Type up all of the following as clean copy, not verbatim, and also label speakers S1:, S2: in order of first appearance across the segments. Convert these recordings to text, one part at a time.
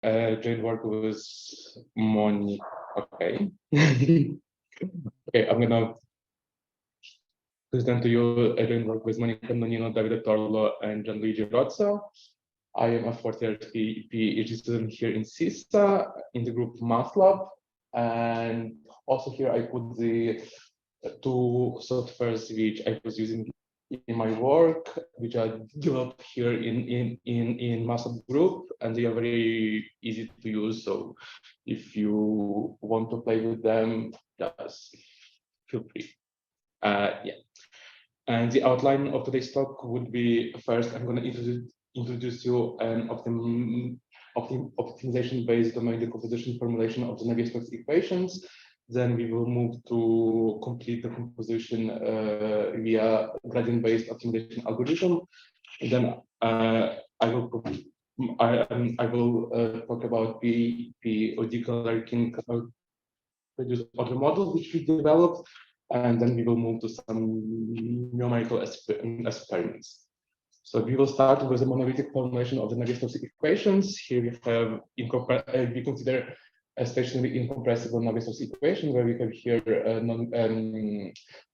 S1: joint work with Moni. Okay. Okay, I'm gonna present to you a joint work with Monica Nonino, Davide Torlo, and Gianluigi Rozzo. I am a fourth-year PhD student here in CISA in the group MathLab, and also here I put the two softwares which I was using in my work, which are developed here in MathLab group, and they are very easy to use. So if you want to play with them, just feel free. Yeah. And the outline of today's talk would be, first, I'm going to introduce you an optimization-based domain decomposition formulation of the Navier-Stokes equations. Then we will move to complete the composition via gradient-based optimization algorithm. And then I will talk about POD Galerkin produce other models which we developed, and then we will move to some numerical experiments. So we will start with a monolithic formulation of the Navier-Stokes equations. Here we have we consider a stationary incompressible Navier-Stokes equation, where we have here a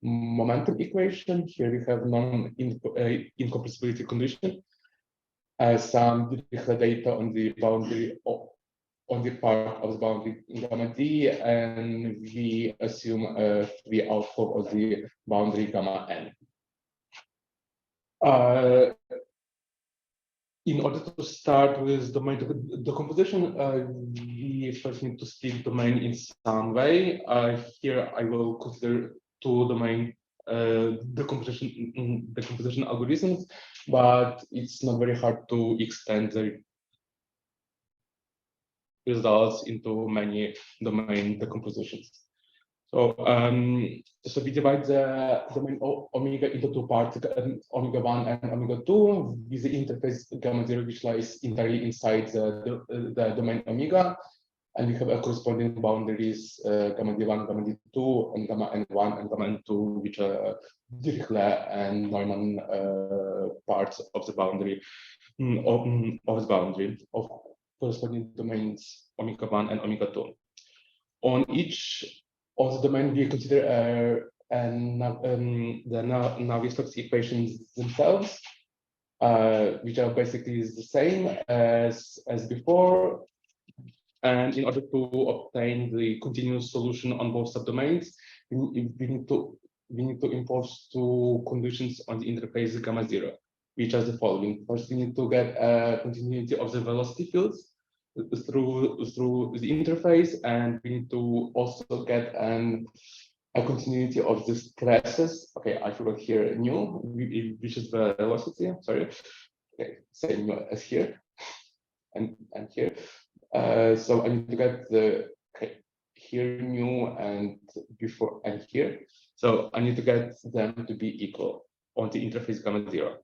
S1: momentum equation. Here we have non-incompressibility condition, some differential data on the boundary on the part of the boundary gamma d, and we assume a free outflow of the boundary gamma n. In order to start with domain decomposition, we first need to split domain in some way. Here I will consider two domain decomposition algorithms, but it's not very hard to extend the results into many domain decompositions. So, so we divide the domain omega into two parts, omega 1 and omega 2, with the interface gamma 0, which lies entirely inside the domain omega. And we have a corresponding boundaries, gamma d1, gamma d2, and gamma n1 and gamma n2, which are Dirichlet and Neumann parts of the boundary, of corresponding domains omega 1 and omega 2. On each of the domain, we consider the Navier-Stokes equations themselves, which are basically the same as before. And in order to obtain the continuous solution on both subdomains, we need to impose two conditions on the interface gamma 0, which are the following. First, we need to get a continuity of the velocity fields through the interface, and we need to also get a continuity of the stresses. Okay, I forgot here nu, which is the velocity. Sorry. Okay, same as here and here. So I need to get the here nu and before and here. So I need to get them to be equal on the interface gamma 0.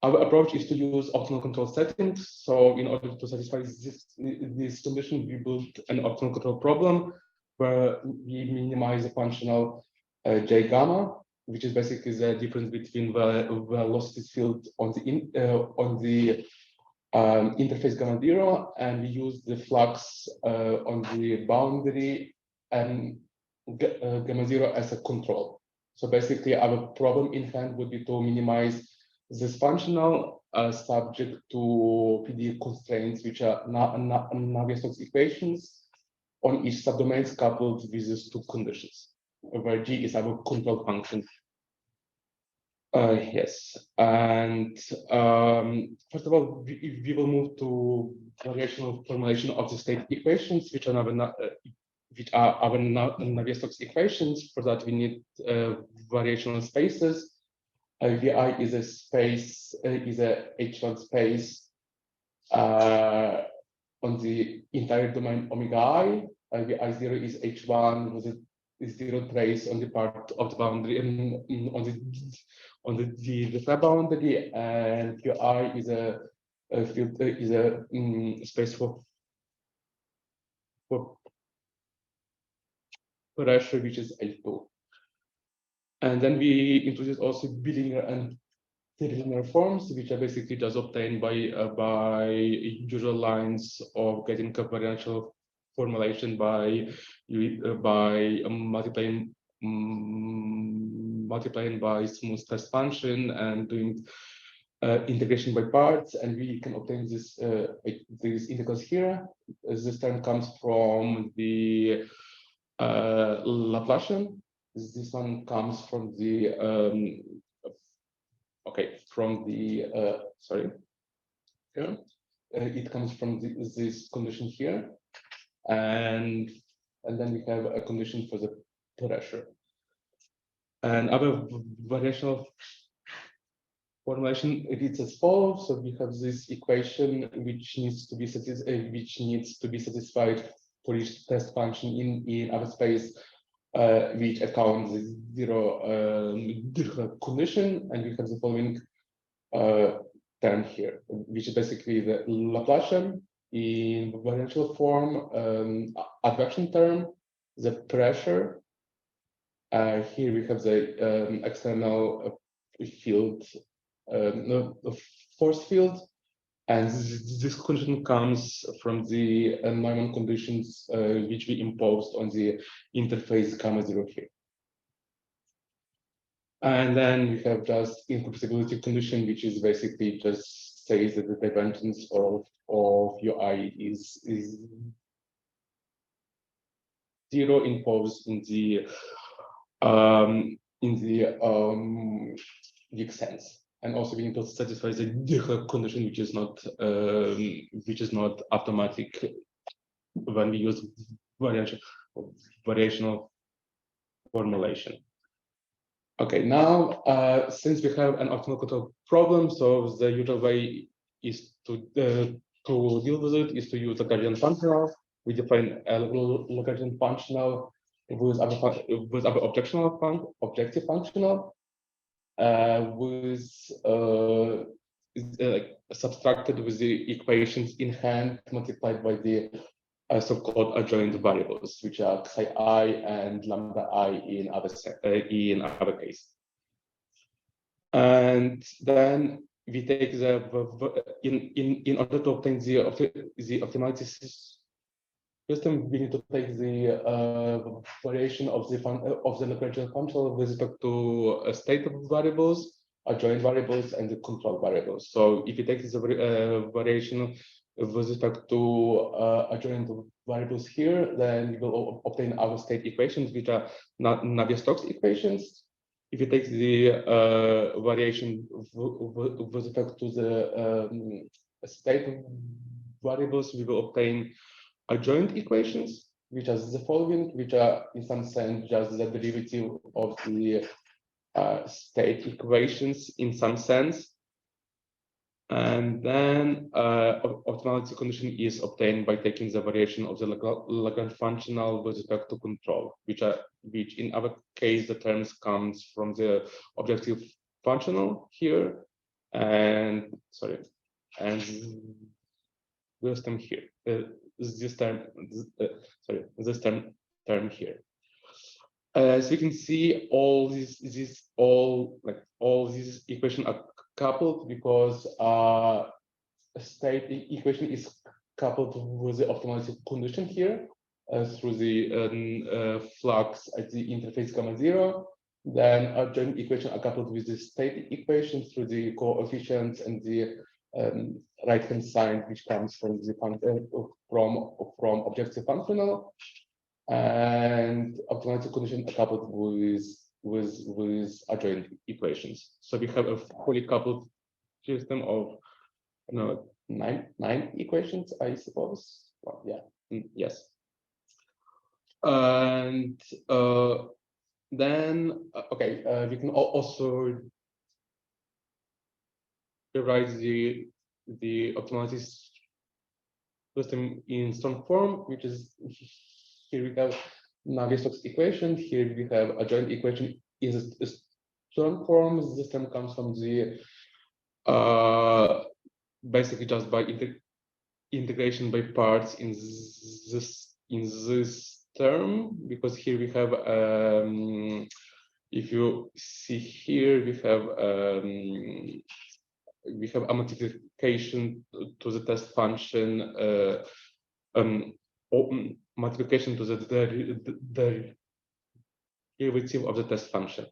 S1: Our approach is to use optimal control settings. So in order to satisfy this condition, we built an optimal control problem where we minimize the functional J gamma, which is basically the difference between the velocity field on the interface gamma 0, and we use the flux on the boundary and gamma 0 as a control. So basically, our problem in hand would be to minimize this functional subject to PD constraints, which are Navier-Stokes equations on each subdomains coupled with these two conditions, where G is our control function. Yes, and first of all, we will move to variational formulation of the state equations, which are our Navier-Stokes equations. For that, we need variational spaces. Vi is a space, is a H1 space on the entire domain omega I. Vi0 is H1 with a zero trace on the part of the boundary on the flat boundary, and Qi is a field is a space for pressure, which is L2. And then we introduce also bilinear and linear forms, which are basically just obtained by usual lines of getting differential formulation by multiplying by smooth test function and doing integration by parts, and we can obtain this these integrals here. This term comes from the Laplacian. This one comes from the sorry, here. It comes from this condition here, and then we have a condition for the pressure. And our variational formulation reads as follows. So we have this equation which needs to be satisfied for each test function in our space, which accounts the zero condition, and we have the following term here, which is basically the Laplacian in variational form, advection term, the pressure. Here we have the external field, force field, and this condition comes from the Neumann conditions which we imposed on the interface gamma 0 here. And then we have just incompressibility condition, which is basically just says that the divergence of UI is zero imposed in the weak sense. And also we need to satisfy the condition which is not automatic when we use variational formulation. Okay, now since we have an optimal control problem, so the usual way is to deal with it is to use the Lagrangian functional. We define a Lagrangian functional with our objective functional, subtracted with the equations in hand multiplied by the so-called adjoint variables, which are psi I and lambda I in our case. And then we take the in order to obtain the optimality system, we need to take the variation of the Lagrangian functional with respect to state variables, adjoint variables, and the control variables. So if you take this variation with respect to adjoint variables here, then we will obtain our state equations, which are Navier-Stokes equations. If you take the variation with respect to the state variables, we will obtain adjoint equations, which are the following, which are in some sense just the derivative of the state equations in some sense. And then optimality condition is obtained by taking the variation of the Lagrange functional with respect to control, which in our case the terms comes from the objective functional here, and this term here. This term here. As we can see, all these equations are coupled because state equation is coupled with the optimality condition here through the flux at the interface gamma 0. Then adjoint equation are coupled with the state equation through the coefficients and the right-hand side, which comes from the from objective functional, and optimality condition are coupled with adjoint equations. So we have a fully coupled system of nine equations, I suppose. Well, yeah, yes. And then we can also rewrite the optimality system in strong form, which is here we have Navier-Stokes equation. Here we have adjoint equation in the strong form. This term comes from the basically just by integration by parts in this term, because here we have if you see here, we have a multiplication to the test function, multiplication to the derivative of the test function.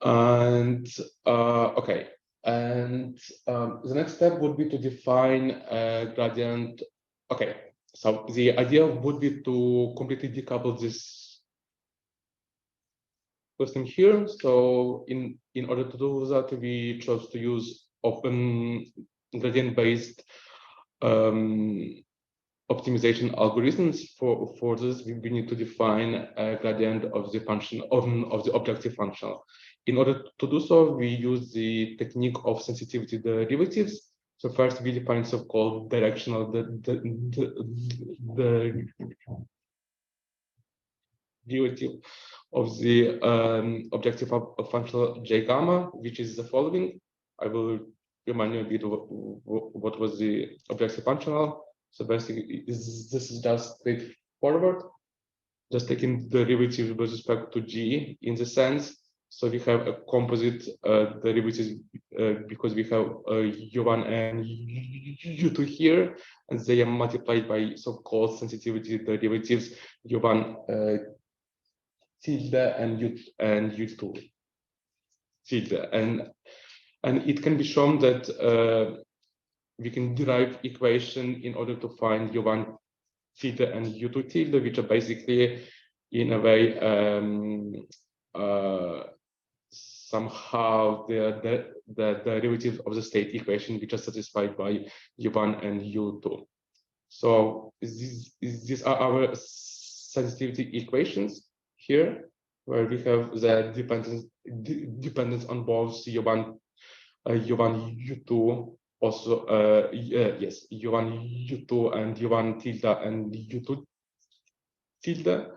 S1: And okay, and the next step would be to define a gradient. Okay, so the idea would be to completely decouple this question here. So in order to do that, we chose to use open gradient-based optimization algorithms. For this, we need to define a gradient of the function of the objective function. In order to do so, we use the technique of sensitivity derivatives. So first, we define so-called directional derivative of the objective functional j gamma, which is the following. I will remind you a bit of what was the objective functional. So basically, this is just straightforward, just taking the derivative with respect to g in the sense. So we have a composite derivatives because we have u1 and u2 here, and they are multiplied by so-called sensitivity derivatives u1 tilde and u2 tilde, and it can be shown that we can derive equation in order to find u1 tilde and u2 tilde, which are basically in a way somehow the derivatives of the state equation which are satisfied by u1 and u2. So these are our sensitivity equations here, where we have the dependence on both u1 u2, also yes, u1 u2 and u1 tilde and u2 tilde.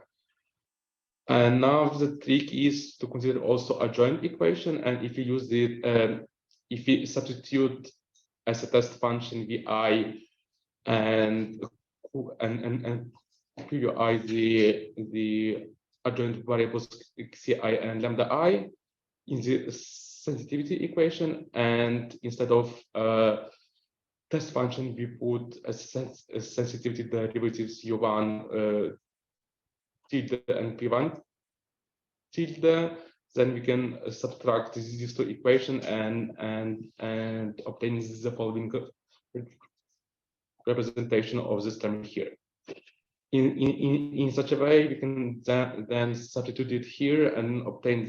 S1: And now the trick is to consider also a joint equation, and if you use the if we substitute as a test function vi and qi the adjoint variables ci and lambda I in the sensitivity equation, and instead of test function we put a sensitivity derivatives u1 tilde and p1 tilde, then we can subtract these two equations and obtain the following representation of this term here. In such a way, we can then substitute it here and obtain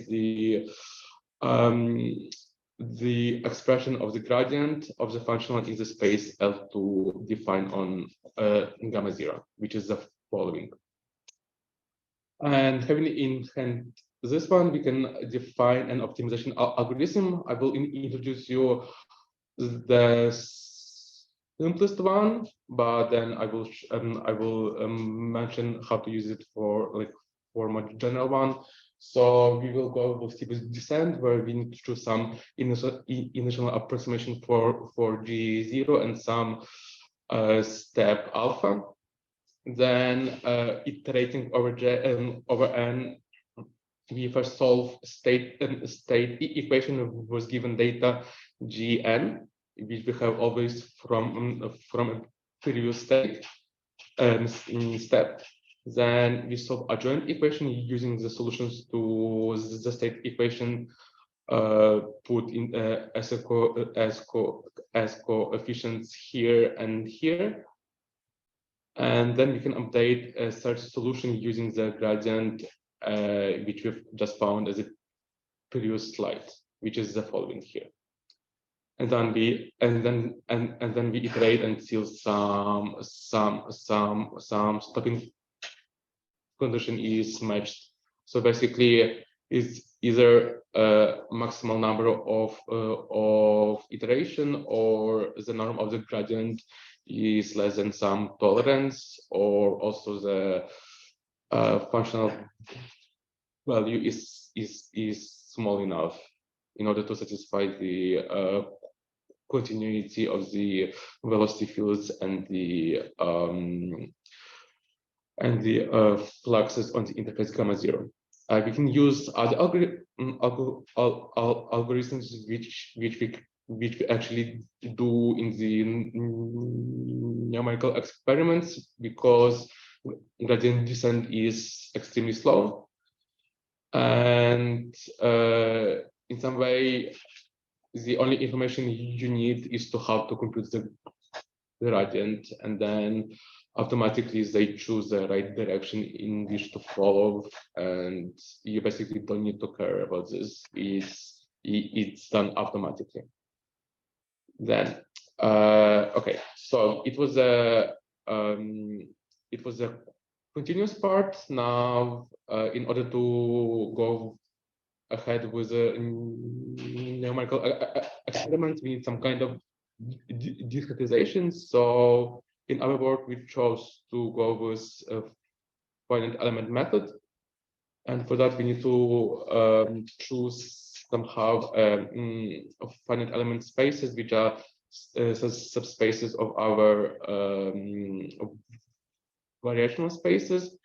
S1: the expression of the gradient of the functional in the space L2 defined on gamma 0, which is the following. And having in hand this one, we can define an optimization algorithm. I will introduce you the simplest one, but then I will mention how to use it for more general one. So we will go with steepest descent, where we need to choose some initial approximation for G0 and some step alpha. Then iterating over n, we first solve state equation was given data Gn, which we have always from a previous state step. Then we solve a joint equation using the solutions to the state equation put in as coefficients here and here. And then we can update a search solution using the gradient which we've just found as a previous slide, which is the following here. And then we iterate until some stopping condition is matched. So basically, it's either a maximal number of iteration, or the norm of the gradient is less than some tolerance, or also the functional value is small enough in order to satisfy the continuity of the velocity fields and the fluxes on the interface gamma 0. We can use other algorithms which we actually do in the numerical experiments, because gradient descent is extremely slow, and in some way the only information you need is to how to compute the gradient, and then automatically they choose the right direction in which to follow, and you basically don't need to care about this. It's done automatically. Then okay, so it was a continuous part. Now in order to go ahead with a numerical experiment, we need some kind of discretization. So in our work, we chose to go with a finite element method, and for that we need to choose somehow finite element spaces, which are subspaces of our variational spaces.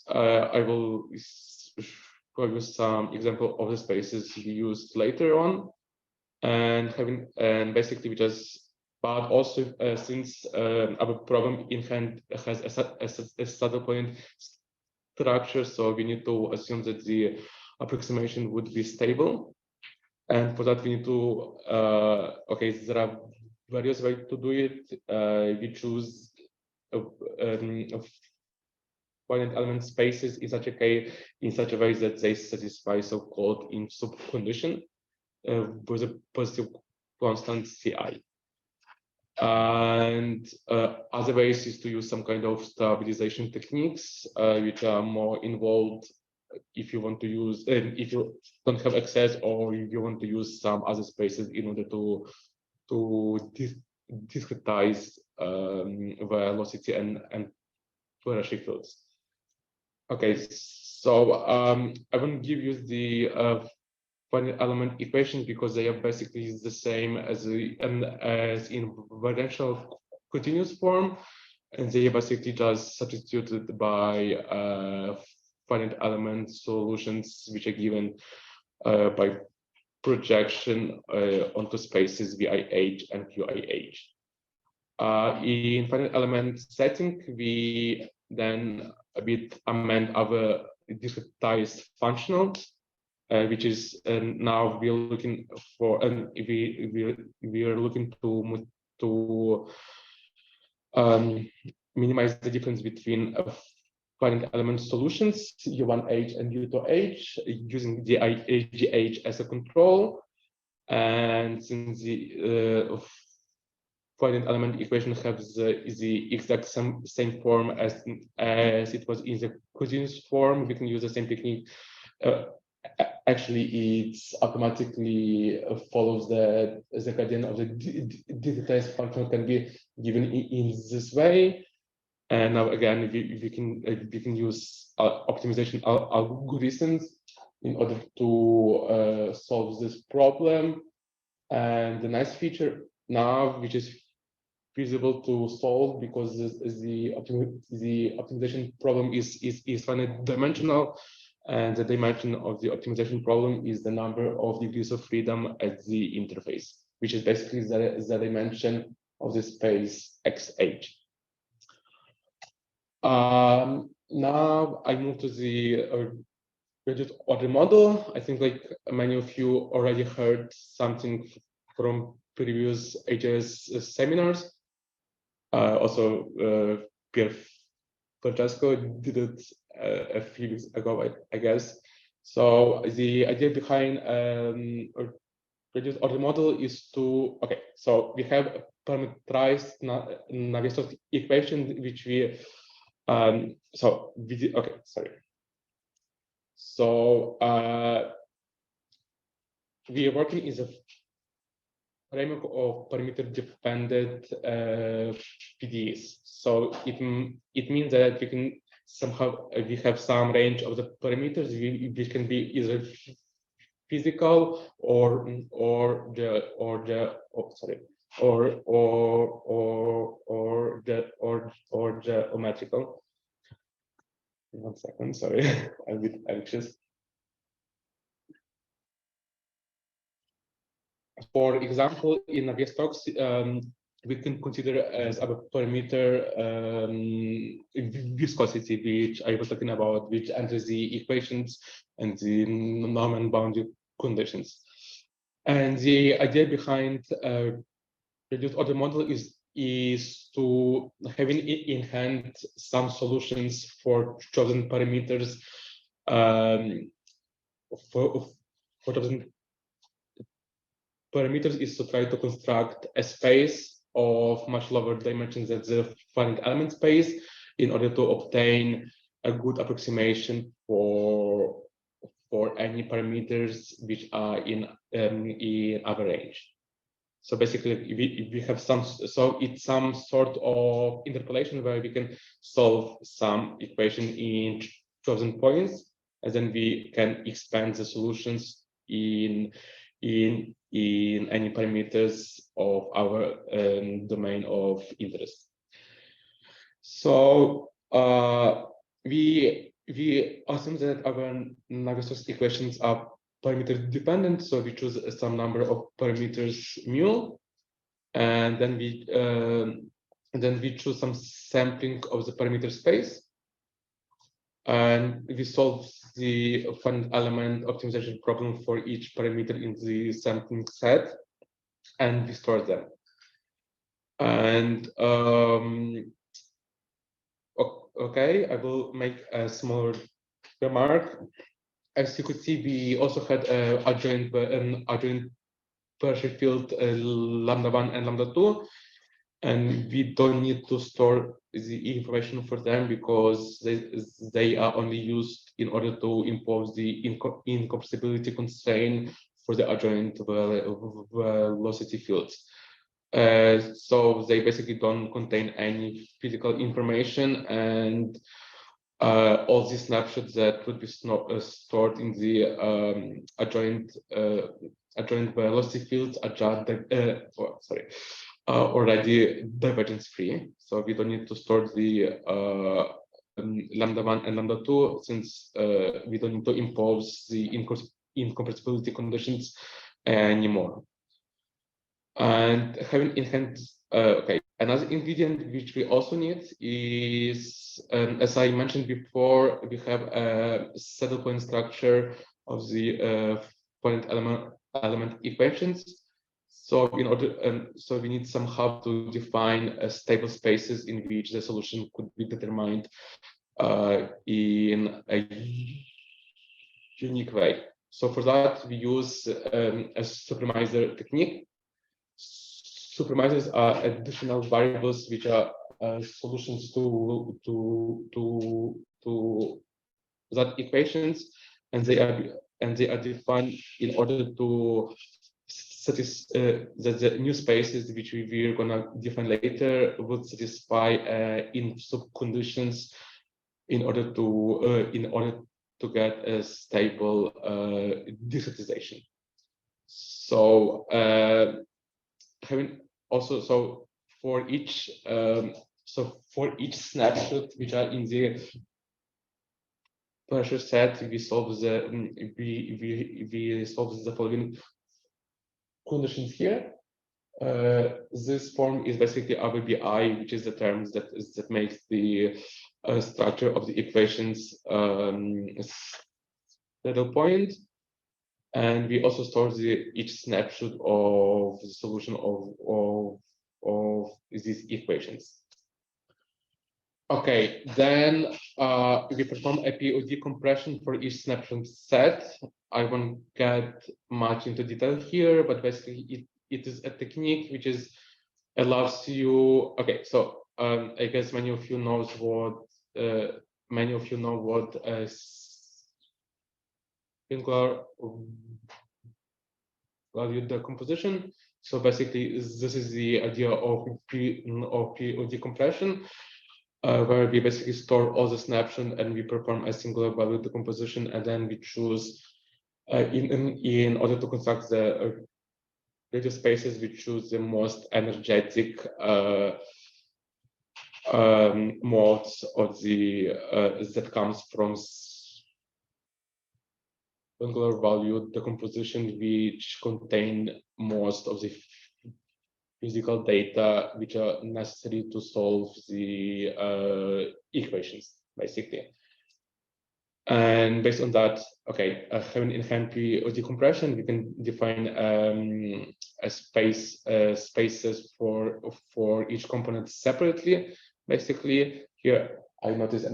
S1: I will show you some example of the spaces we used later on, and basically we just, but also since our problem in hand has a saddle point structure, so we need to assume that the approximation would be stable, and for that we need to okay, there are various ways to do it. We choose finite element spaces in such a way that they satisfy so-called in-sub condition with a positive constant Ci. And other ways is to use some kind of stabilization techniques, which are more involved if you want to use, if you don't have access, or if you want to use some other spaces in order to discretize velocity and Prusak fields. Okay, so I won't give you the finite element equations because they are basically the same as in differential continuous form, and they are basically just substituted by finite element solutions which are given by projection onto spaces VIH and QIH. In finite element setting, we then a bit amend our discretized functional, which is now we're looking for, and we are looking to minimize the difference between finite element solutions U1H and U2H using the AJS as a control, and since the finite element equation has the exact same form as it was in the continuous form, we can use the same technique. Actually, it automatically follows the gradient of the discretized function can be given in this way. And now again, we can use optimization algorithms in order to solve this problem. And the nice feature now, which is feasible to solve because the optimization problem is finite dimensional, and the dimension of the optimization problem is the number of degrees of freedom at the interface, which is basically the dimension of the space XH. Now I move to the reduced order model. I think like many of you already heard something from previous AJS seminars. Also, Pierre Francesco did it a few weeks ago, I guess. So the idea behind reduced order model is to, okay, so we have a parameterized Navier-Stokes equation, which we, okay, sorry. So we are working in the framework of parameter-dependent PDEs. So it means that we can somehow we have some range of the parameters which can be either physical or geometrical. 1 second, sorry, I'm a bit anxious. For example, in Navier-Stokes, we can consider as a parameter viscosity, which I was talking about, which enters the equations and the norm and boundary conditions. And the idea behind reduced order model is to having in hand some solutions for chosen parameters for chosen parameters is to try to construct a space of much lower dimensions than the finite element space in order to obtain a good approximation for any parameters which are in our range. So basically, we have it's some sort of interpolation where we can solve some equation in chosen points, and then we can expand the solutions in any parameters of our domain of interest. So we assume that our Navier-Stokes equations are parameter dependent, so we choose some number of parameters mu, and then we choose some sampling of the parameter space, and we solve the finite element optimization problem for each parameter in the sampling set, and we store them. And okay, I will make a small remark. As you could see, we also had an adjoint partial field lambda1 and lambda2, and we don't need to store the information for them because they are only used in order to impose the incompressibility constraint for the adjoint velocity fields. So they basically don't contain any physical information, and all these snapshots that would be stored in the adjoint velocity fields are just already divergence free. So we don't need to store the lambda1 and lambda2 since we don't need to impose the incompressibility conditions anymore. And having in hand, okay, another ingredient which we also need is, as I mentioned before, we have a saddle point structure of the point element equations. So in order, so we need somehow to define stable spaces in which the solution could be determined in a unique way. So for that, we use a supremizer technique. Supremizers are additional variables which are solutions to that equations, and they are defined in order to satisfy the new spaces which we're gonna define later would satisfy in subconditions in order to get a stable discretization. So having also for each snapshot which are in the pressure set, we solve the following conditions here. This form is basically our BI, which is the terms that makes the structure of the equations saddle point. And we also store each snapshot of the solution of these equations. Okay, then we perform a POD compression for each snapshot set. I won't get much into detail here, but basically it is a technique which allows you. Okay, so I guess many of you know what singular value decomposition. So basically, this is the idea of POD compression, where we basically store all the snapshots and we perform a singular value decomposition, and then we choose in order to construct the radio spaces, we choose the most energetic modes of the that comes from singular value decomposition, which contain most of the physical data which are necessary to solve the equations, basically. And based on that, okay, having inherently a decompression, we can define a spaces for each component separately. Basically, here I notice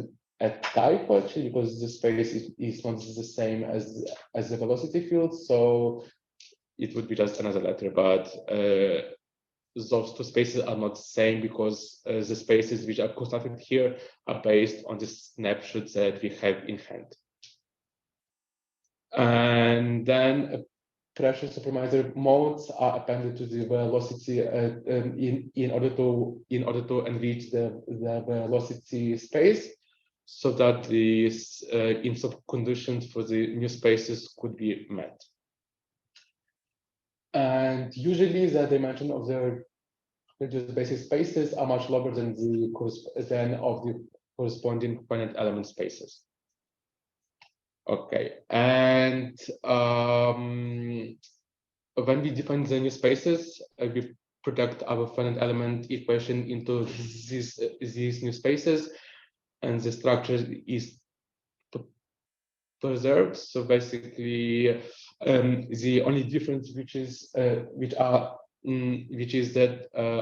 S1: a typo actually, because the space is not the same as the velocity field, so it would be just another letter. But those two spaces are not the same because the spaces which are constructed here are based on the snapshots that we have in hand. And then pressure supremizer modes are appended to the velocity in order to enrich the velocity space, so that the in-sub conditions for the new spaces could be met. And usually the dimension of the reduced basis spaces are much lower than of the corresponding finite element spaces. Okay, and when we define the new spaces, we product our finite element equation into these new spaces, and the structure is preserved. So basically, the only difference which is that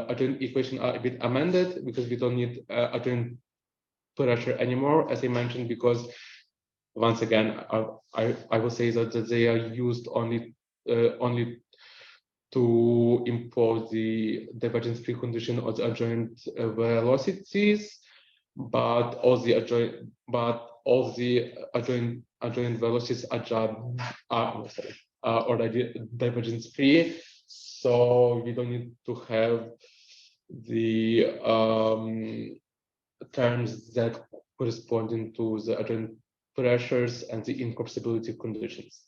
S1: adjoint equation are a bit amended, because we don't need adjoint pressure anymore, as I mentioned, because once again I will say that they are used only to impose the divergence precondition of the adjoint velocities, but all the adjoint velocities are already divergence free, so we don't need to have the terms that corresponding to the adjoint pressures and the incompressibility conditions.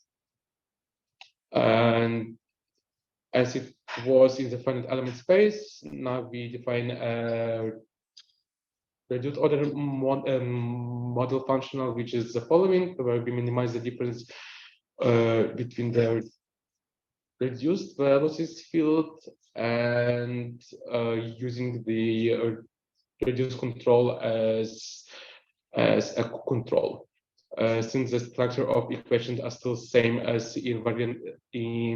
S1: And as it was in the finite element space, now we define a reduced order model functional, which is the following, where we minimize the difference between the reduced velocities field and using the reduced control as a control. Since the structure of equations are still same as in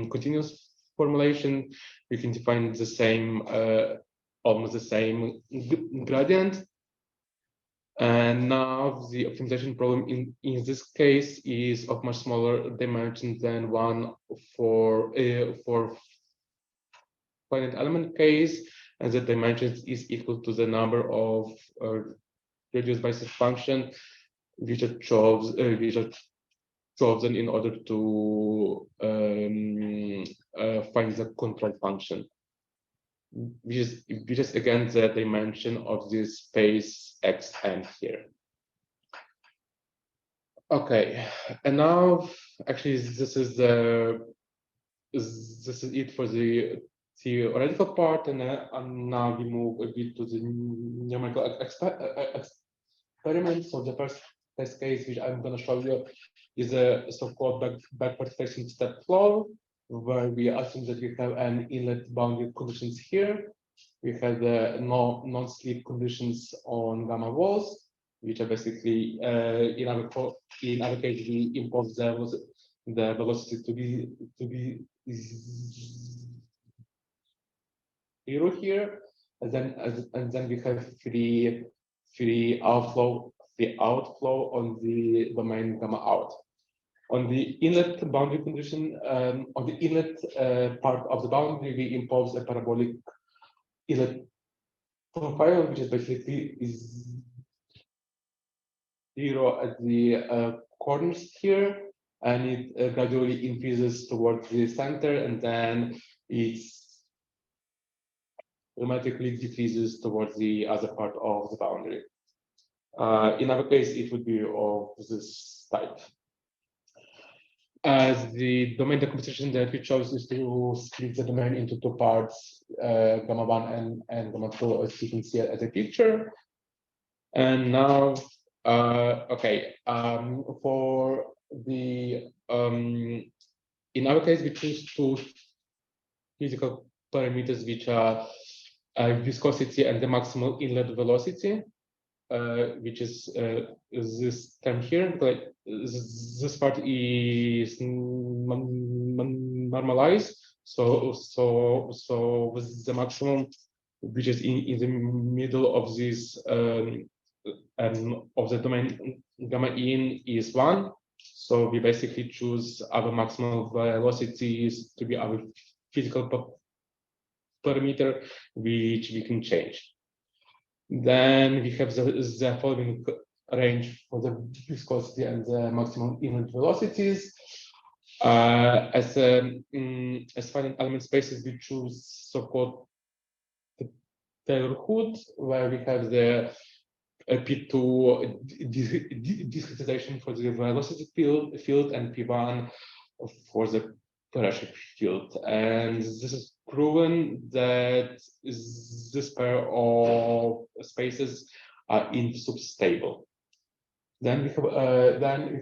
S1: continuous formulation, we can define the same, almost the same gradient. And now the optimization problem in this case is of much smaller dimension than one for finite element case, and the dimensions is equal to the number of reduced basis function which are chosen in order to find the control function, which is again the dimension of this space xn here. Okay, and now actually this is it for the theoretical part, and now we move a bit to the numerical experiment. So the first test case which I'm going to show you is a so-called backward-facing step flow, where we assume that we have an inlet boundary conditions here. We have the non-slip conditions on gamma walls, which are basically in our case we impose the velocity to be zero here, and then we have free outflow on the domain gamma out. On the inlet boundary condition, on the inlet part of the boundary, we impose a parabolic inlet profile, which is basically zero at the corners here, and it gradually increases towards the center, and then it dramatically decreases towards the other part of the boundary. In our case, it would be of this type. As the domain decomposition that we chose is to split the domain into two parts, gamma 1 and gamma 2, as you can see as a picture. And now, okay, for the in our case, we choose two physical parameters, which are viscosity and the maximal inlet velocity, which is this term here. Like this part is normalized, so with the maximum, which is in the middle of this of the domain gamma in is 1. So we basically choose our maximal velocities to be our physical parameter, which we can change. Then we have the following range for the viscosity and the maximum inlet velocities. As finite element spaces, we choose so-called Taylor-Hood, where we have the P2 discretization for the velocity field and P1 for the pressure field. And this is proven that this pair of spaces are insubstable. Then we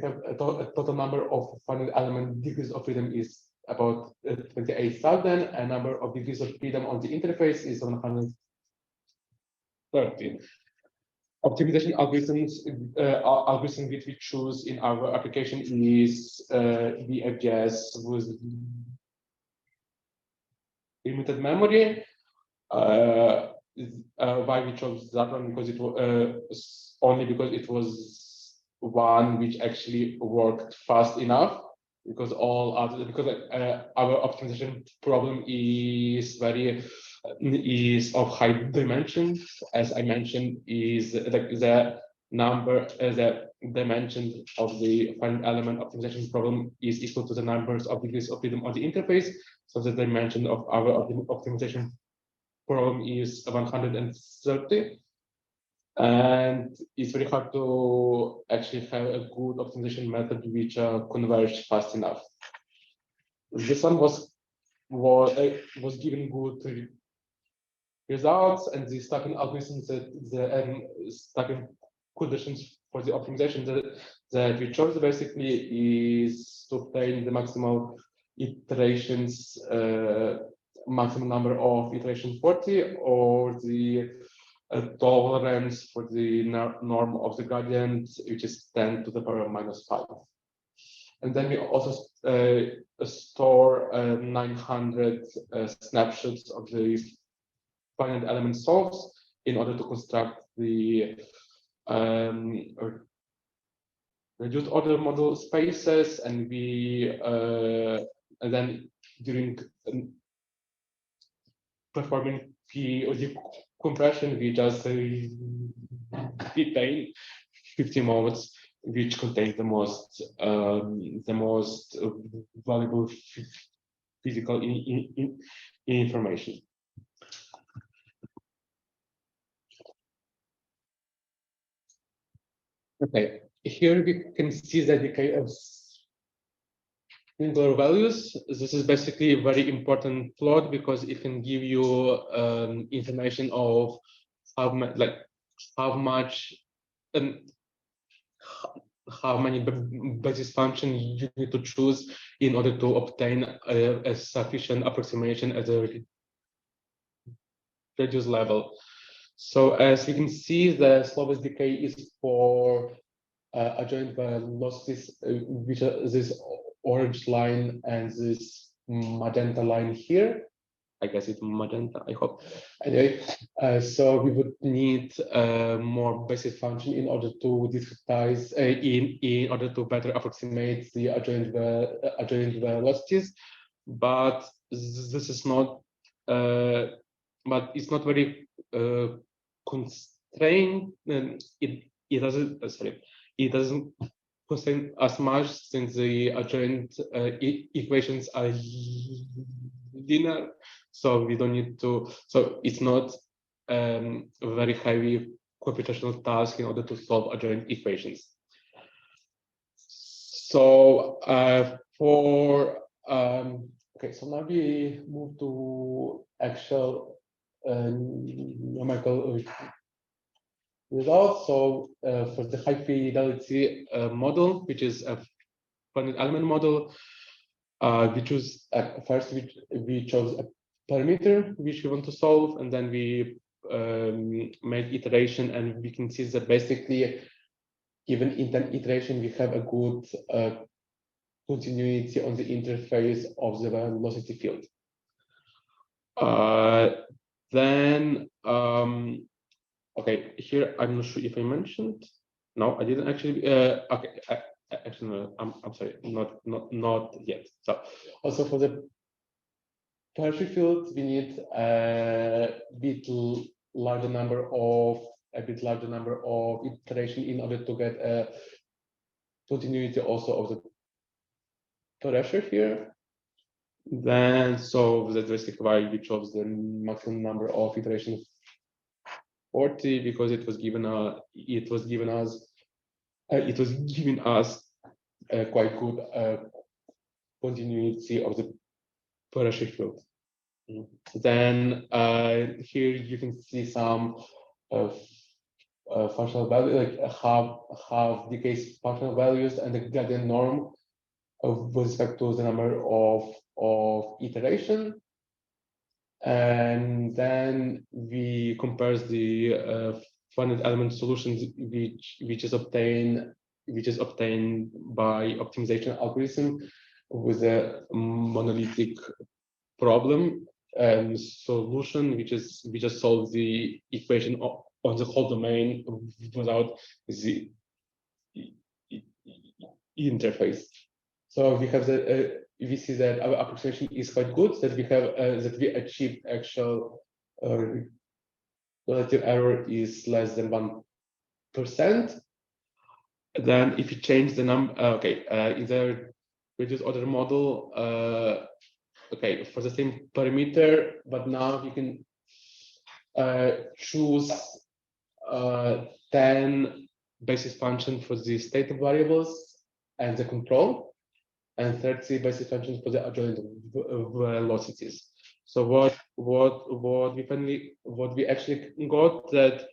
S1: have a total number of finite element degrees of freedom is about 28,000, and number of degrees of freedom on the interface is 113. Optimization algorithm which we choose in our application is the AJS with limited memory. Why we chose that one? Because it was only because it was one which actually worked fast enough. Because all other, our optimization problem is of high dimensions, as I mentioned, is like the number, the dimension of the finite element optimization problem is equal to the numbers of degrees of freedom on the interface. So the dimension of our optimization problem is 130. And it's very hard to actually have a good optimization method which converge fast enough. This one was given good results, and the stacking algorithms, the stacking conditions for the optimization that we chose basically is to obtain the maximal iterations, maximum number of iterations 40, or the tolerance for the norm of the gradient, which is 10 to the power of -5. And then we also store 900 snapshots of the finite element solves in order to construct the reduced order model spaces, and we and then during performing POD compression, we just retain 50 modes which contain the most valuable physical information. Okay, here we can see the decay of singular values. This is basically a very important plot because it can give you information of how much how many basis functions you need to choose in order to obtain a sufficient approximation at the reduced level. So as you can see, the slowest decay is for adjoint velocities, which are this orange line and this magenta line here. I guess it's magenta, I hope. Anyway, so we would need more basis function in order to discretize, in order to better approximate the adjoint velocities. But this is not, but it's not very constrained. It doesn't, it doesn't constrain as much since the adjoint equations are linear. So we don't need to, so it's not a very heavy computational task in order to solve adjoint equations. So okay, so now we move to actual numerical results. So for the high fidelity model, which is a finite element model, we choose first we chose a parameter which we want to solve, and then we made iteration, and we can see that basically even in an iteration we have a good continuity on the interface of the velocity field. Then okay, here I'm not sure if I mentioned. No, I didn't actually. Okay, actually, no, I'm sorry, not yet. So also for the partial field, we need a bit larger number of iteration in order to get a continuity also of the pressure here. Then so that's basically why we chose the maximum number of iterations 40, because it was given us a quite good continuity of the pressure field. Then here you can see some functional values, like half decay functional values, and the Gaussian norm with respect to the number of iteration. And then we compare the finite element solutions which is obtained by optimization algorithm with a monolithic problem solution, which just solves the equation on the whole domain without the interface. So we have we see that our approximation is quite good, that we have that we achieved actual relative error is less than 1%. Then if you change the number, in the reduced order model, okay, for the same parameter, but now you can choose 10 basis functions for the state variables and the control, and 30 basis functions for the adjoint velocities. So what we actually got that,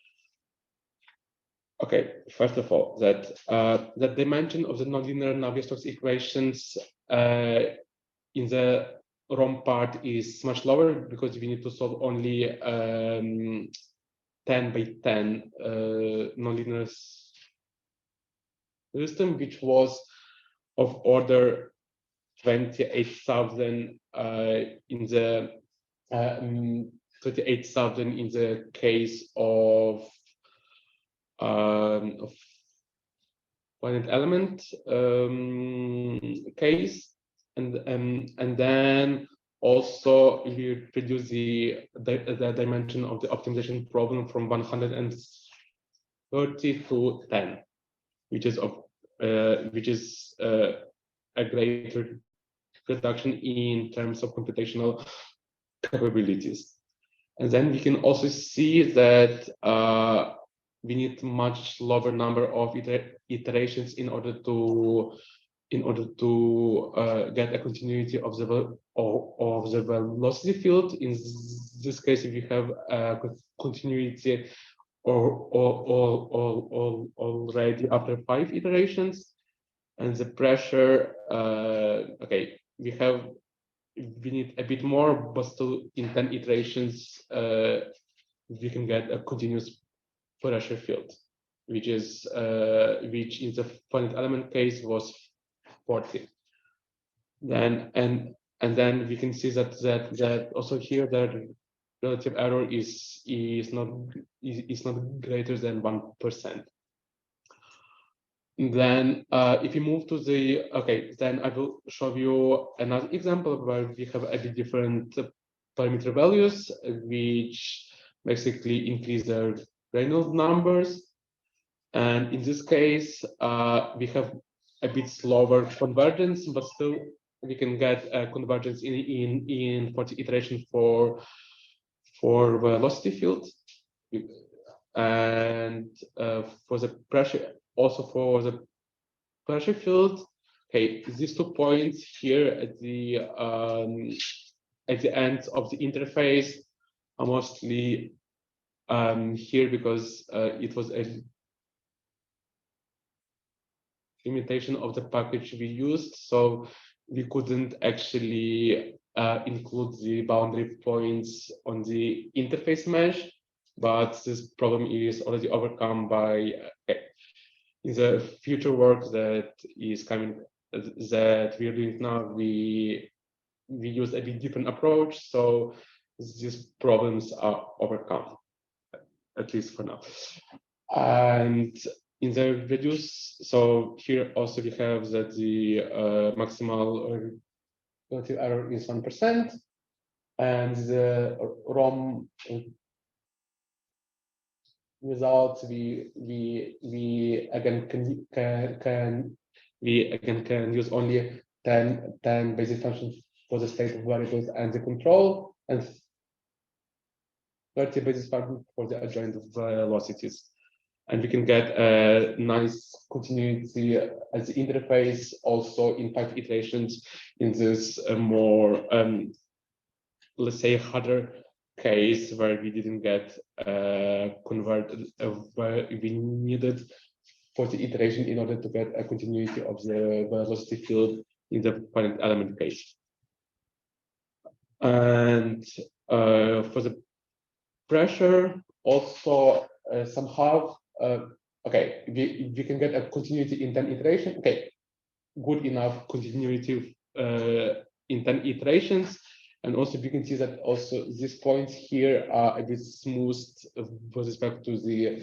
S1: okay, first of all, that the dimension of the nonlinear Navier-Stokes equations in the ROM part is much lower, because we need to solve only 10 by 10 nonlinear system, which was of order 28,000 in the 28,000 in the case of finite element case, and then also you reduce the dimension of the optimization problem from 130 to 10, which is a greater reduction in terms of computational capabilities. And then we can also see that we need much lower number of iterations in order to get a continuity of the velocity field. In this case, if you have a continuity already after 5 iterations, and the pressure, okay, we need a bit more, but still in 10 iterations, we can get a continuous pressure field, which in the finite element case was 40. Then then we can see that also here the relative error is not greater than 1%. Then if you move to the, okay, then I will show you another example where we have a bit different parameter values, which basically increase their Reynolds numbers. And in this case, we have a bit slower convergence, but still we can get a convergence in 40 iterations for velocity field. And for the pressure, also for the pressure field, okay, these 2 points here at the ends of the interface are mostly here because it was a limitation of the package we used, so we couldn't actually include the boundary points on the interface mesh, but this problem is already overcome by in the future work that is coming, that we're doing now. We use a bit different approach, so these problems are overcome, at least for now. And in the reduce, so here also we have that the maximal relative error is 1%, and the ROM results we again can use only 10 basic functions for the state of variables and the control, and 30 basis functions for the adjoint velocities. And we can get a nice continuity as the interface also in 5 iterations in this more, let's say, harder case where we didn't get converted, where we needed 40 iteration in order to get a continuity of the velocity field in the finite element case. And for the pressure, also somehow, okay, we can get a continuity in 10 iteration. Okay, good enough continuity in 10 iterations. And also we can see that also these points here are a bit smoothed with respect to the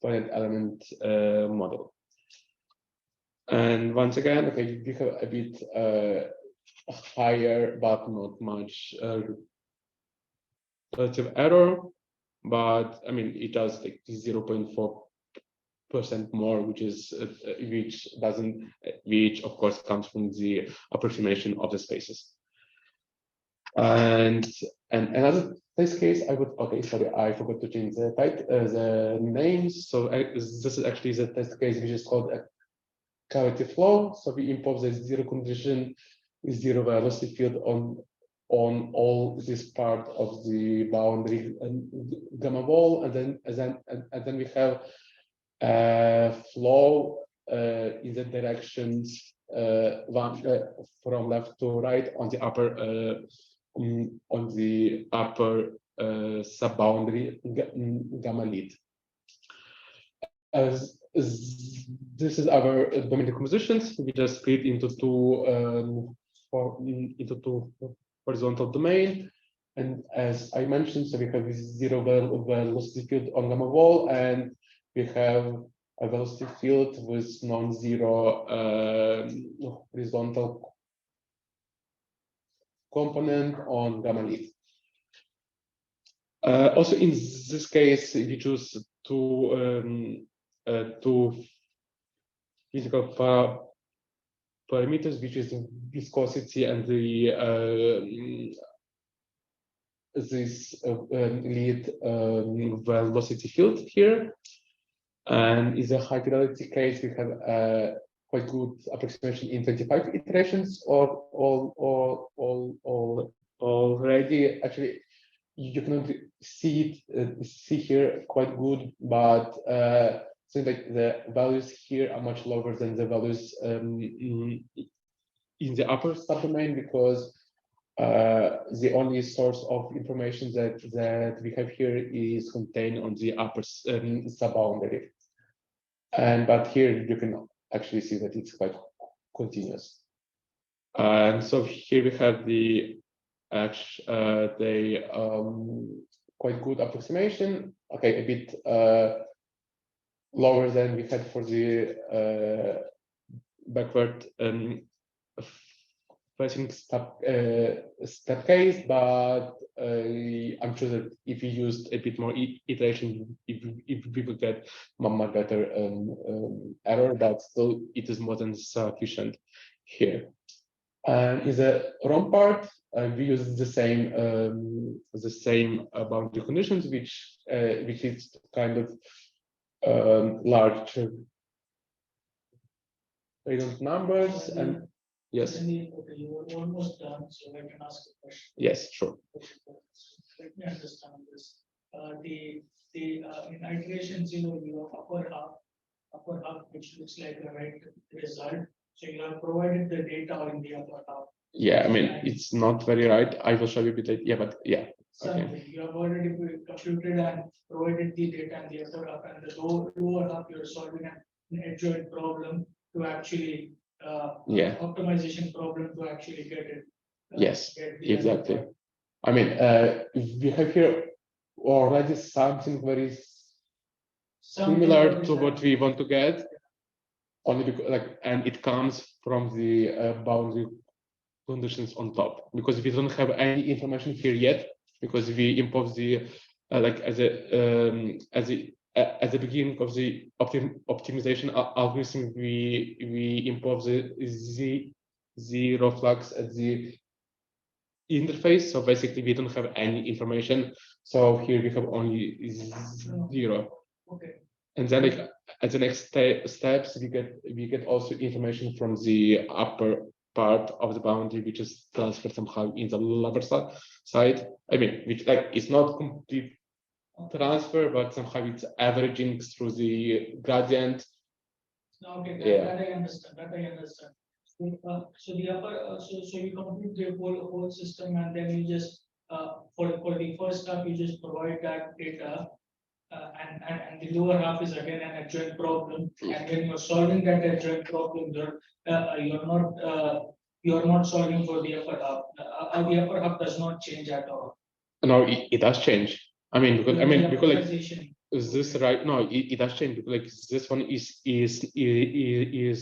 S1: finite element model. And once again, okay, we have a bit higher, but not much relative error. But I mean, it does like 0.4% more, which is which of course comes from the approximation of the spaces. And another test case, I would, okay, sorry, I forgot to change the names. So this is actually the test case which is called a cavity flow. So we impose the zero condition, zero velocity field on all this part of the boundary gamma wall, and then we have a flow in the directions from left to right on the upper subboundary gamma lead. This is our domain decompositions. We just split into two horizontal domain, and as I mentioned, so we have this zero velocity field on gamma wall, and we have a velocity field with non-zero horizontal component on gamma lead. Also, in this case, we choose two physical parameters, which is the viscosity and the this lead velocity field here. And in the high fidelity case, we have a quite good approximation in 25 iterations already. Actually, you can see here quite good, but seems like the values here are much lower than the values in the upper subdomain, because the only source of information that we have here is contained on the upper subboundary. But here you can actually see that it's quite continuous. And so here we have the quite good approximation. Okay, a bit lower than we had for the backward pricing step case, but I'm sure that if you used a bit more iteration, if we will get much better error, but still it is more than sufficient here. And in the ROM part, we use the same boundary conditions, which is kind of large random numbers. And yes.
S2: Okay, you are almost done, so I can ask a question.
S1: Yes, sure.
S2: Let me understand this. in iteration 0, you have upper half, which looks like the right result. So you have provided the data in the upper half.
S1: Yeah, I mean, it's not very right. I will show you a bit later. Yeah, but yeah.
S2: Okay. You have already computed and provided the data in the upper half, and the lower half you're solving an adjoint problem to actually optimization problem to actually get it.
S1: Yes, exactly. I mean, we have here already something very similar to what we want to get, only because and it comes from the boundary conditions on top, because we don't have any information here yet, because we impose the at the beginning of the optimization algorithm, we impose the zero flux at the interface. So basically, we don't have any information. So here we have only 0.
S2: Okay.
S1: And then at the next steps, we get also information from the upper part of the boundary, which is transferred somehow in the lower side. I mean, which it's not complete transfer, but somehow it's averaging through the gradient.
S2: Okay, that I understand. So the upper, so you complete the whole system, and then you just for the first step you just provide that data. And the lower half is again an adjoint problem, and when you're solving that adjoint problem, you're not solving for the upper half. The upper half does not change at all.
S1: No, it does change. I mean, because is this right? No, it does change, because this one is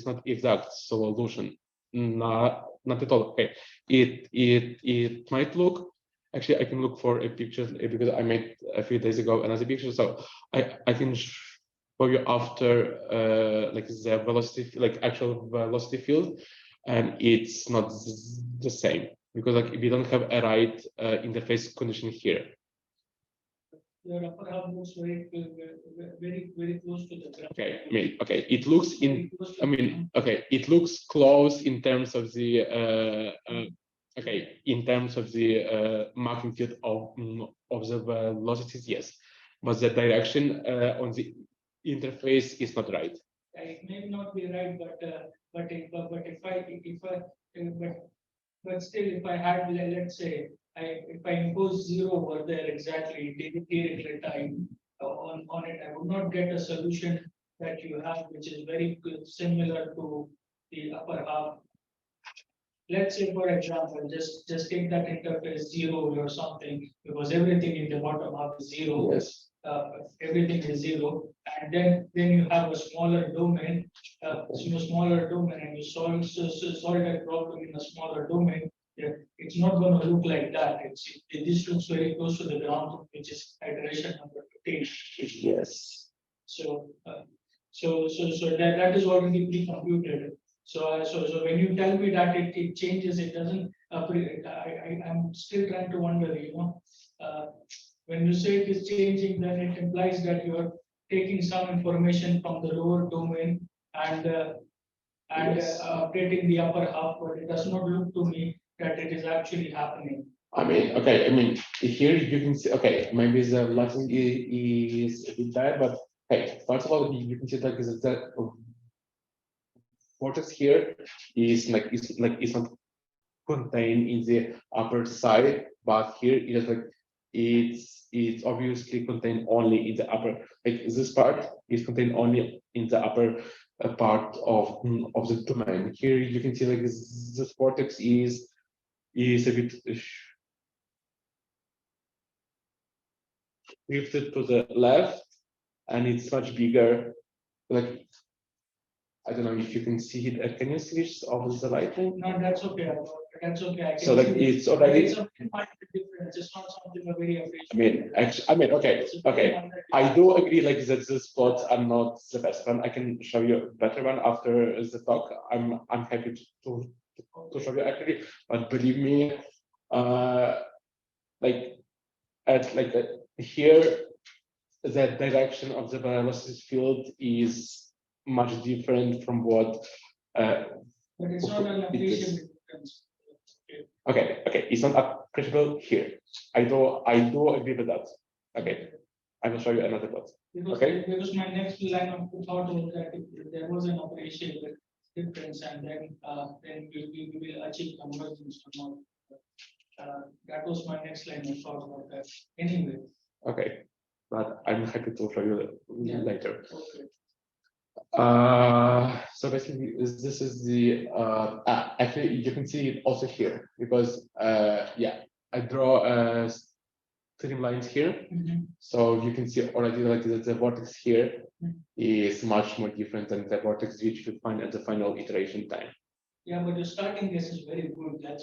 S1: not exact solution. Not at all. Okay, it might look. Actually, I can look for a picture because I made a few days ago another picture, so I can show you after the velocity, actual velocity field, and it's not the same, because we don't have a right interface condition here.
S2: Your upper half looks very close to the ground.
S1: Okay, I mean, okay, it looks in. I mean, okay, it looks close in terms of the in terms of the magnitude of the velocities, yes, but the direction on the interface is not right.
S2: It may not be right, but still, if I had, let's say, if I impose 0 over there exactly time on it, I would not get a solution that you have, which is very similar to the upper half. Let's say, for example, just take that interface 0 or something, because everything in the bottom half is 0.
S1: Yes.
S2: Everything is 0, and then you have a smaller domain, and you solve that problem in a smaller domain. Yeah, it's not going to look like that. This looks very close to the ground, which is iteration number 15.
S1: Yes.
S2: So that is already pre-computed. So when you tell me that it changes, it doesn't. I'm still trying to wonder. When you say it is changing, then it implies that you are taking some information from the lower domain and updating the upper half, but it does not look to me that it is actually happening.
S1: I mean, okay, I mean, here you can see, okay, maybe the lighting is a bit bad, but hey, first of all, you can see that the vortex here is it's not contained in the upper side, but here it is it's obviously contained only in the upper. This part is contained only in the upper part of the domain. Here you can see this vortex is a bit shifted to the left, and it's much bigger. I don't know if you can see it. Can you switch off the lighting?
S2: No, that's okay. That's okay.
S1: So it's already.
S2: It's difference. It's not something very
S1: I mean, okay. I do agree that the spots are not the best one. I can show you a better one after the talk. I'm happy to show you actually, but believe me, here, the direction of the velocity field is much different from what.
S2: But it's not an appreciable difference.
S1: Okay, it's not appreciable here. I do agree with that. Okay, I will show you another plot.
S2: Because my next line of thought was that if there was an operation with difference, and then we will achieve convergence or not. That was my next line of thought about that. Anyway.
S1: Okay, but I'm happy to show you later.
S2: Okay.
S1: So basically, this is the actually you can see it also here because yeah, I draw streamlines here, so you can see already like the vortex here is much more different than the vortex which you find at the final iteration time.
S2: Yeah, but your starting guess is very good. That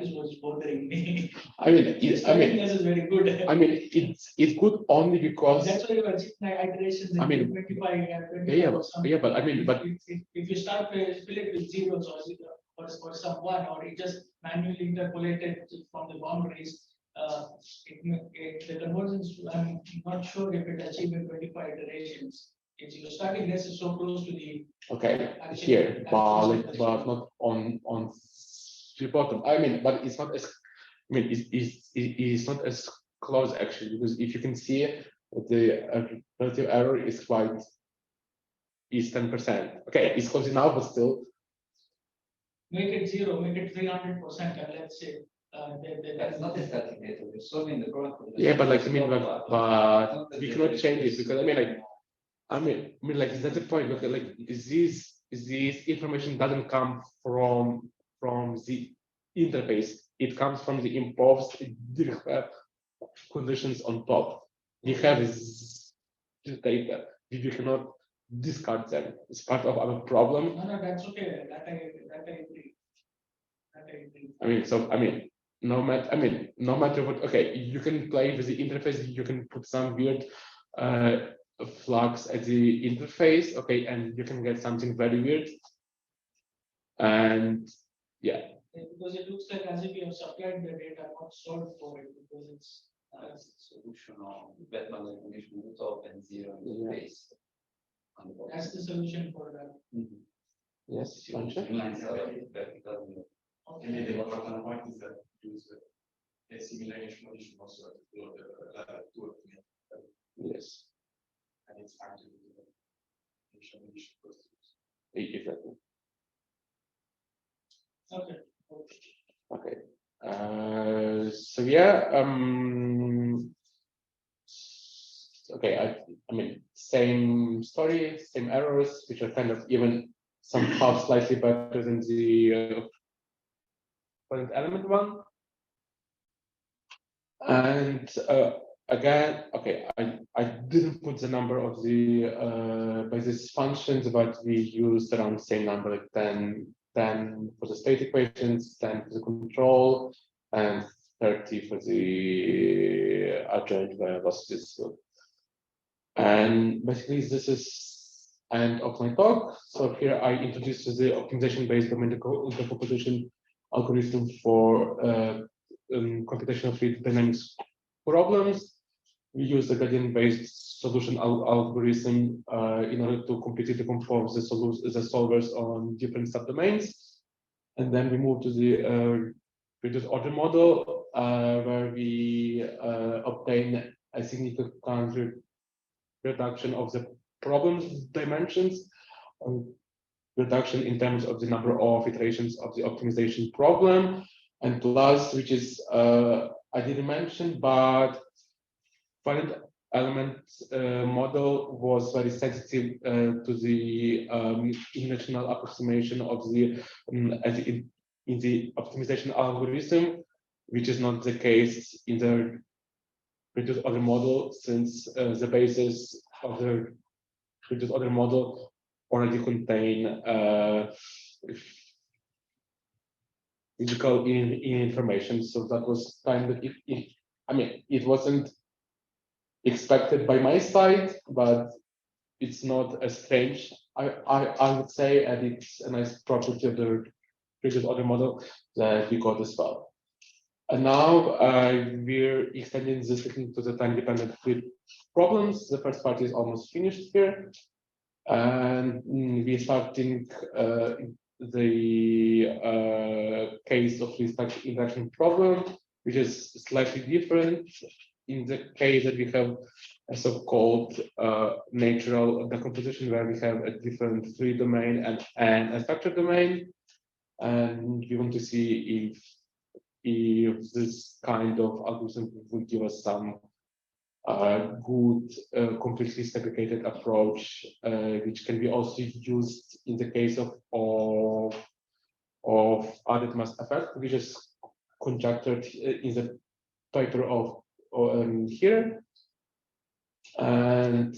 S2: is what's bothering me.
S1: I mean,
S2: guess is very good.
S1: I mean, it's good only because
S2: that's why you achieve iterations.
S1: I mean,
S2: 25,
S1: but I mean, but
S2: if you start fill it with zeros or some one, or you just manually interpolate it from the boundaries, the convergence, I'm not sure if it achieves 25 iterations. If your starting guess is so close to the
S1: here, but not on the bottom. I mean, but it's not as it's not as close actually, because if you can see the relative error is 10%. Okay, it's close enough, but still.
S2: Make it 0, make it 300%, and let's say.
S3: That's not a static data. We're solving the problem.
S1: Yeah, but like I mean, but we cannot change it because I mean, like that's the point. Look, like this information doesn't come from the interface. It comes from the imposed conditions on top. We have this data. We cannot discard them. It's part of our problem.
S2: No, that's okay. That I agree.
S1: No matter what. Okay, you can play with the interface. You can put some weird flux at the interface, okay, and you can get something very weird. And yeah.
S2: Because it looks like as if you have supplied the data, not solved for it, because it's
S3: solution of Batman recognition on the top and 0 in the base.
S2: That's the solution for that.
S1: Yes,
S3: function.
S4: And the important point is that use a simulation condition also to
S1: yes.
S4: And it's actually
S1: exactly.
S2: Okay.
S1: Okay. So yeah. Okay. I mean, same story, same errors, which are kind of even somehow slightly better than the current element one. And again, okay, I didn't put the number of the basis functions, but we used around the same number, like 10 for the state equations, 10 for the control, and 30 for the adjoint velocities. And basically, this is end of my talk. So here I introduced the optimization-based domain-decomposition algorithm for computational fluid dynamics problems. We use the gradient-based solution algorithm in order to completely decompose the solvers on different subdomains. And then we move to the reduced order model, where we obtain a significant reduction of the problem's dimensions, reduction in terms of the number of iterations of the optimization problem, and plus, which is I didn't mention, but finite element model was very sensitive to the international approximation of the in the optimization algorithm, which is not the case in the reduced order model, since the basis of the reduced order model already contain physical information. So that was kind of it wasn't expected by my side, but it's not as strange, I would say, and it's a nice property of the reduced order model that we got as well. And now we're extending this technique to the time-dependent fluid problems. The first part is almost finished here, and we're starting the case of fluid interaction problem, which is slightly different. in the case that we have a so-called natural decomposition where we have a different free domain and a structured domain, and we want to see if this kind of algorithm would give us some good completely segregated approach, which can be also used in the case of added mass effect, which is conjectured in the paper of here. And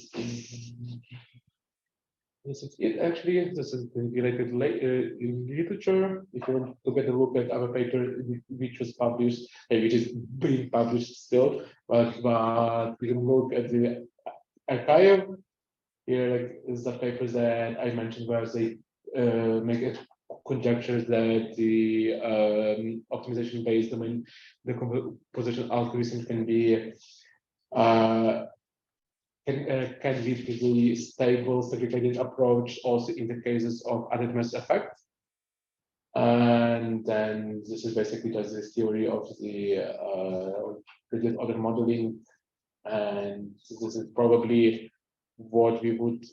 S1: this is it actually. This is the related literature. If you want to get a look at our paper, which was published, which is being published still, but we can look at the archive. Here, like is the paper that I mentioned, where they make a conjecture that the optimization-based domain decomposition algorithm can be can lead to the stable segregated approach also in the cases of added mass effect. And then this is basically just this theory of the reduced order modeling, and this is probably what we would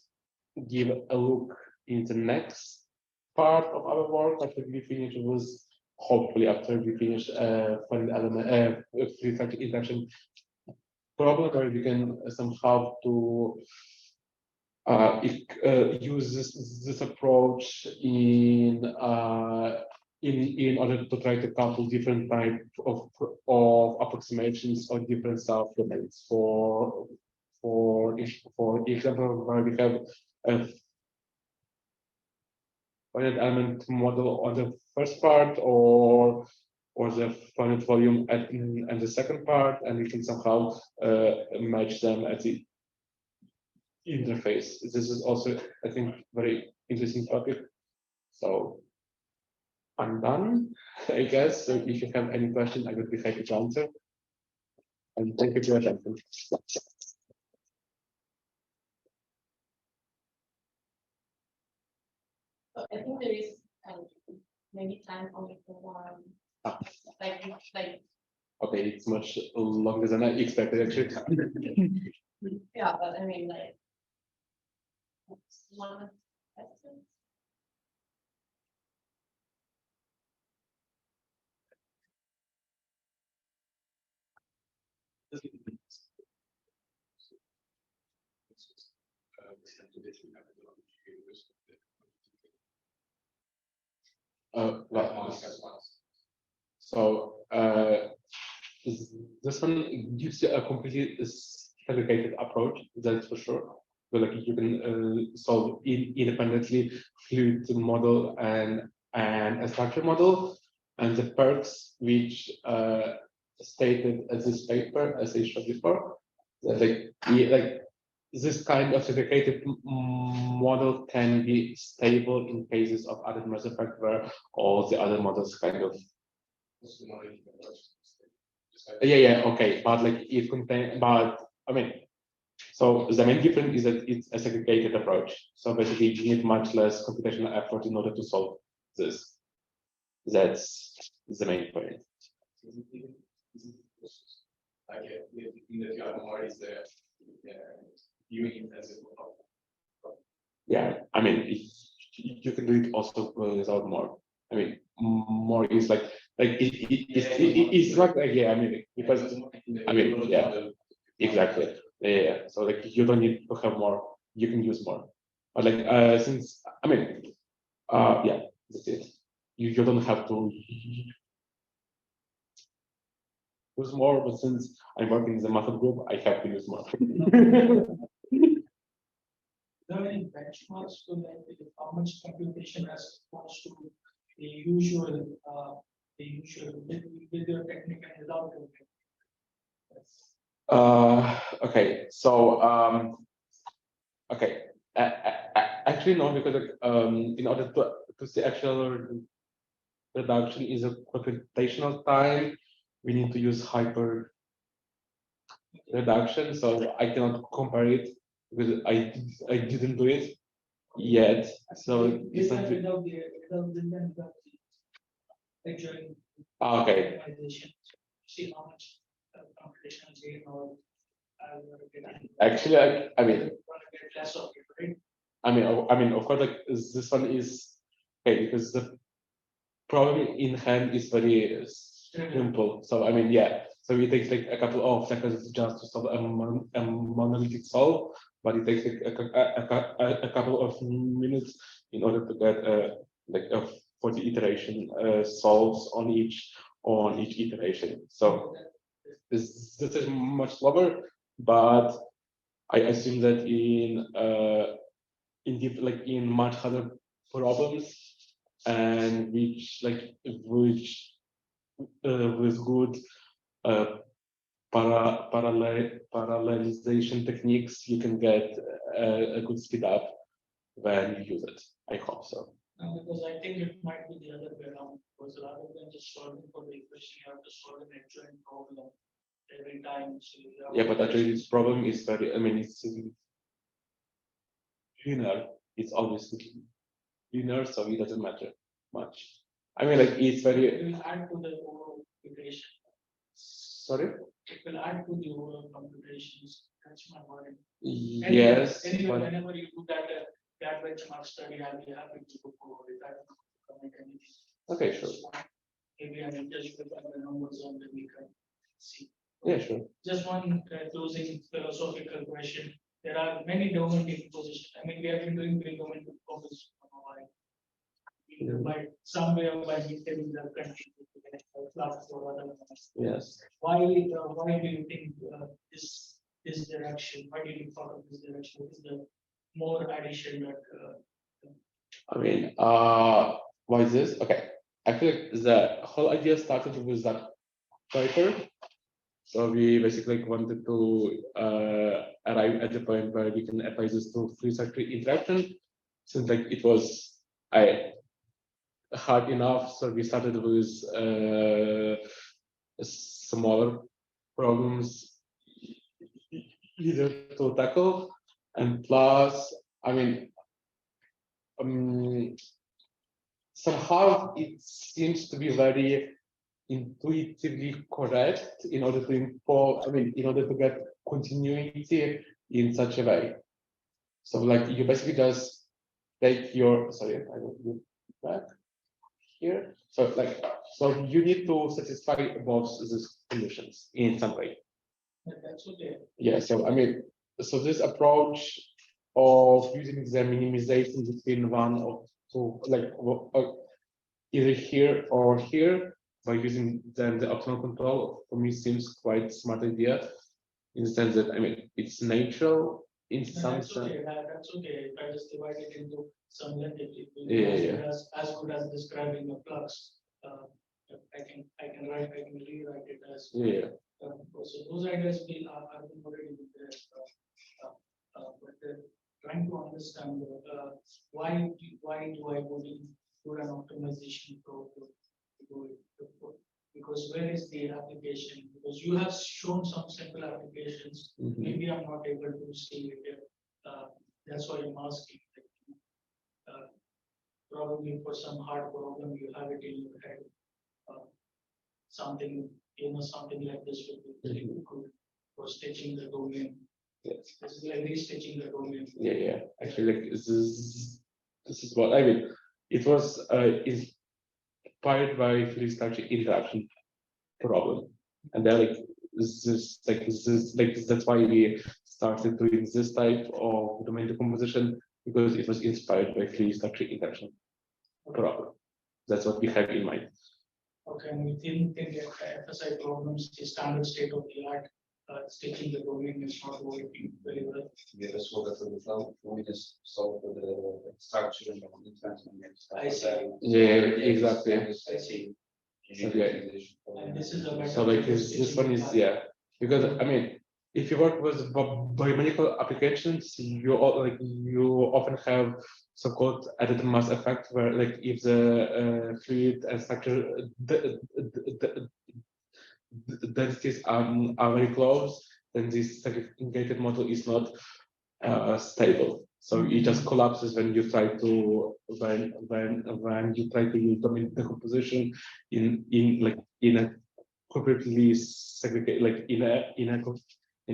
S1: give a look in the next part of our work after we finish with, hopefully after we finish final element free-factor induction problem, where we can somehow to use this approach in order to try to couple different type of approximations or different subdomains. For example, where we have a finite element model on the first part, or the finite volume and the second part, and we can somehow match them at the interface. This is also, I think, very interesting topic. So I'm done, I guess. So if you have any question, I would be happy to answer. And thank you for your attention.
S5: I think there is maybe time only for one. Like.
S1: Okay, it's much longer than I expected, actually.
S5: Yeah, but I mean, like, one question.
S1: So this one gives you a completely segregated approach, that's for sure. But like you can solve independently fluid model and a structure model, and the perks which stated as this paper, as I showed before, that like this kind of segregated model can be stable in cases of added mass effect, where all the other models kind of yeah, okay, but like it contains, but I mean, so the main difference is that it's a segregated approach. So basically you need much less computational effort in order to solve this. That's the main point.
S4: Like in the other more is the viewing as
S1: yeah, I mean, you can do it also without more. I mean, more is like it's not like, yeah, I mean, because I mean, yeah, exactly, yeah. So like you don't need to have more, you can use more, but like since I mean, yeah, that's it. You don't have to use more, but since I'm working in the method group, I have to use more.
S2: Are there any benchmarks to like how much computation as opposed to the usual with your technique and without your technique?
S1: Okay, so okay, actually no, because in order to see actual reduction in the computational time, we need to use hyper reduction. So I cannot compare it because I didn't do it yet. So it's not
S2: without the actual
S1: okay.
S2: optimization. See how much computational gain or
S1: Actually, I mean,
S2: get less of it, right?
S1: I mean, of course, like this one is okay because the problem in hand is very simple. So I mean, yeah. So it takes like a couple of seconds just to solve a monolithic solve, but it takes like a couple of minutes in order to get like a 40 iteration solves on each iteration. So this is much slower, but I assume that in much harder problems and with good parallelization techniques, you can get a good speed up when you use it. I hope so.
S2: Because I think it might be the other way around. Because rather than just solving for the equation, you have to solve an adjoint problem every time. So
S1: yeah, but actually this problem is very, I mean, it's linear. It's always linear, so it doesn't matter much. I mean, like it's very.
S2: It will add to the overall computation.
S1: Sorry.
S2: It will add to the overall computations. That's my worry.
S1: Yes.
S2: Anyway, whenever you do that benchmark study, I'll be happy to go forward with that.
S1: Okay, sure.
S2: Maybe I'm in touch with the numbers and then we can see.
S1: Yeah, sure.
S2: Just one closing philosophical question. There are many domain decomposition. I mean, we have been doing domain decomposition for a while. By some way or by maintaining the country.
S1: Yes.
S2: Why do you think this direction? Why did you follow this direction? What is the more addition that?
S1: I mean, why is this? Okay, I feel like the whole idea started with that paper. So we basically wanted to arrive at the point where we can apply this to Prusak interaction. Since like it was hard enough, so we started with smaller problems easier to tackle, and plus, I mean, somehow it seems to be very intuitively correct in order to in order to get continuity in such a way. So like you basically just take your, sorry, I will go back here. So you need to satisfy both these conditions in some way.
S2: That's okay.
S1: Yeah, so I mean, so this approach of using the minimization between one or two, like either here or here, by using then the optimal control, for me seems quite a smart idea, in the sense that I mean it's natural in some sense.
S2: Okay, that's okay. If I just divide it into some length, it will
S1: be
S2: as good as describing a flux. I can rewrite it as so those ideas are already there. But trying to understand why do I go to an optimization program? Because where is the application? Because you have shown some simple applications. Maybe I'm not able to see it. That's why I'm asking. Probably for some hard problem, you have it in your head. Something like this would be really good for stitching the domain.
S1: Yes.
S2: This is like restitching the domain.
S1: Yeah. Actually, like this is what I mean. It was inspired by free structure interaction problem, and then that's why we started doing this type of domain decomposition, because it was inspired by free structure interaction problem. That's what we have in mind.
S2: Okay, and we think FSI problems, the standard state of the art, stitching the domain is not working very well.
S3: Yeah, that's what that's the flow. We just solve for the structure and the transformation.
S2: I see.
S1: Yeah, exactly.
S3: I see.
S1: Okay.
S2: And this is a
S1: So like this one is because I mean, if you work with biomedical applications, you often have so-called added mass effect, where like if the fluid and structure densities are very close, then this segregated model is not stable. So it just collapses when you try to when you try to use domain decomposition in a completely segregated, like in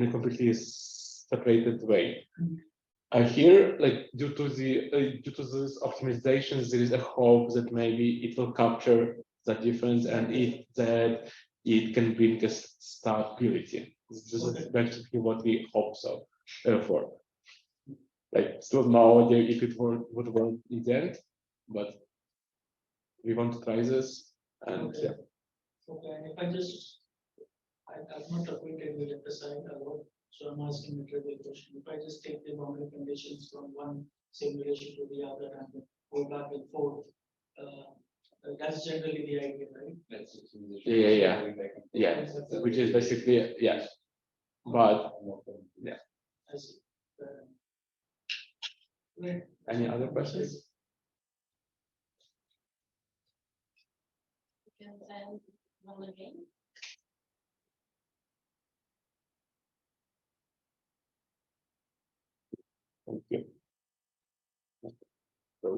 S1: a completely separated way. Here, like due to this optimizations, there is a hope that maybe it will capture that difference and that it can bring us stability. This is basically what we hope so for. Like still now, if it would work in the end, but we want to try this and
S2: Okay.
S1: yeah.
S2: Okay, and if I just, I'm not acquainted with the side a lot, so I'm asking a trivial question. If I just take the boundary conditions from one simulation to the other and go back and forth, that's generally the idea, right?
S3: That's optimization.
S1: Yeah. Which is basically yeah. But yeah.
S2: I see. Right.
S1: Any other questions?
S5: You can send one again.
S1: Thank you.